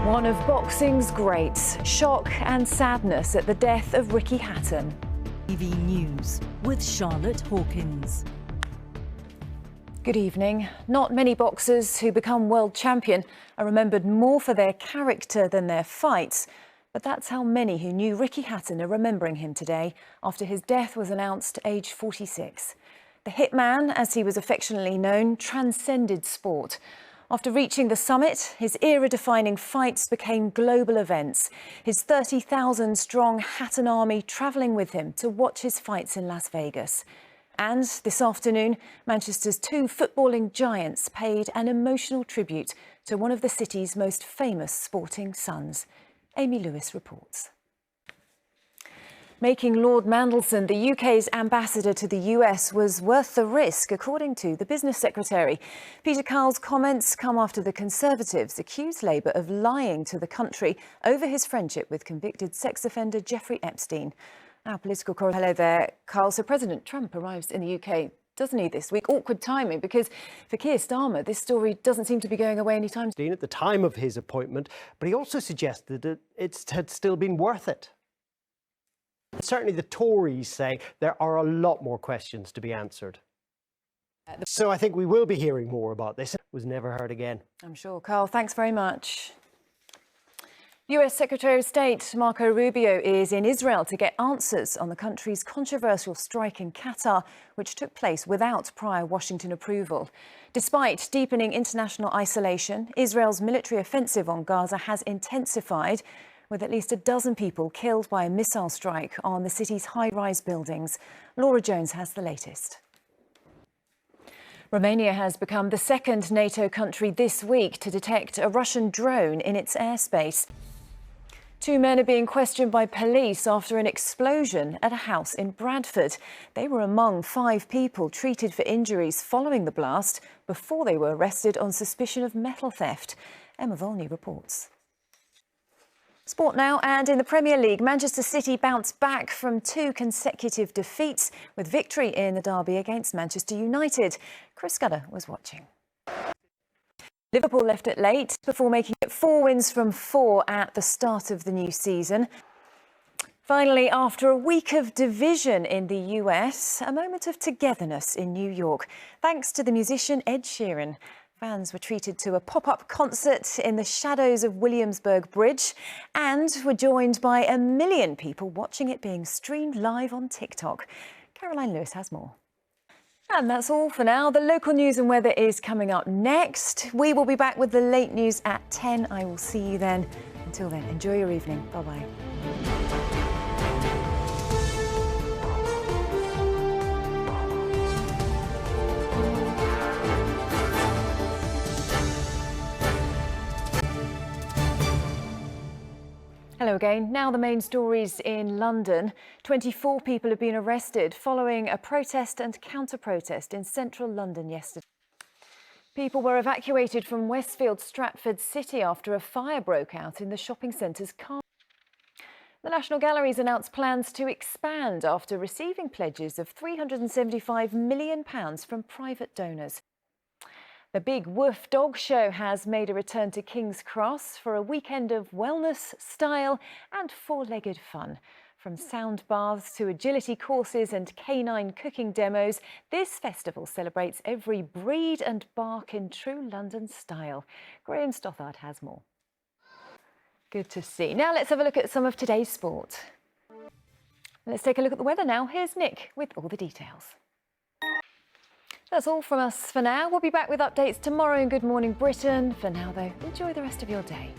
One of boxing's greats, shock and sadness at the death of Ricky Hatton. TV News with Charlotte Hawkins. Good evening. Not many boxers who become world champion are remembered more for their character than their fights. But that's how many who knew Ricky Hatton are remembering him today after his death was announced aged 46. The Hitman, as he was affectionately known, transcended sport. After reaching the summit, his era-defining fights became global events. His 30,000-strong Hatton army travelling with him to watch his fights in Las Vegas. And this afternoon, Manchester's two footballing giants paid an emotional tribute to one of the city's most famous sporting sons. Amy Lewis reports. Making Lord Mandelson the UK's ambassador to the US was worth the risk, according to the Business Secretary. Peter Carl's comments come after the Conservatives accused Labour of lying to the country over his friendship with convicted sex offender Jeffrey Epstein. Our political correspondent. Hello there, Carl. So President Trump arrives in the UK, doesn't he, this week? Awkward timing, because for Keir Starmer, this story doesn't seem to be going away anytime soon. At the time of his appointment, but he also suggested that it had still been worth it. Certainly the Tories say there are a lot more questions to be answered. So I think we will be hearing more about this. It was never heard again. I'm sure. Carl, thanks very much. US Secretary of State Marco Rubio is in Israel to get answers on the country's controversial strike in Qatar, which took place without prior Washington approval. Despite deepening international isolation, Israel's military offensive on Gaza has intensified, with at least a dozen people killed by a missile strike on the city's high-rise buildings. Laura Jones has the latest. Romania has become the second NATO country this week to detect a Russian drone in its airspace. Two men are being questioned by police after an explosion at a house in Bradford. They were among 5 people treated for injuries following the blast before they were arrested on suspicion of metal theft. Emma Volney reports. Sport now, and in the Premier League, Manchester City bounced back from 2 consecutive defeats with victory in the derby against Manchester United. Chris Scudder was watching. Liverpool left it late before making it 4 wins from 4 at the start of the new season. Finally, after a week of division in the US, a moment of togetherness in New York, thanks to the musician Ed Sheeran. Fans were treated to a pop-up concert in the shadows of Williamsburg Bridge and were joined by 1 million people watching it being streamed live on TikTok. Caroline Lewis has more. And that's all for now. The local news and weather is coming up next. We will be back with the late news at 10. I will see you then. Until then, enjoy your evening. Bye-bye. Hello again. Now the main stories in London. 24 people have been arrested following a protest and counter-protest in central London yesterday. People were evacuated from Westfield Stratford City after a fire broke out in the shopping centre's car. The National Gallery's announced plans to expand after receiving pledges of £375 million from private donors. The Big Woof Dog Show has made a return to King's Cross for a weekend of wellness, style and 4-legged fun. From sound baths to agility courses and canine cooking demos, this festival celebrates every breed and bark in true London style. Graham Stothard has more. Good to see. Now let's have a look at some of today's sport. Let's take a look at the weather now. Here's Nick with all the details. That's all from us for now. We'll be back with updates tomorrow in Good Morning Britain. For now, though, enjoy the rest of your day.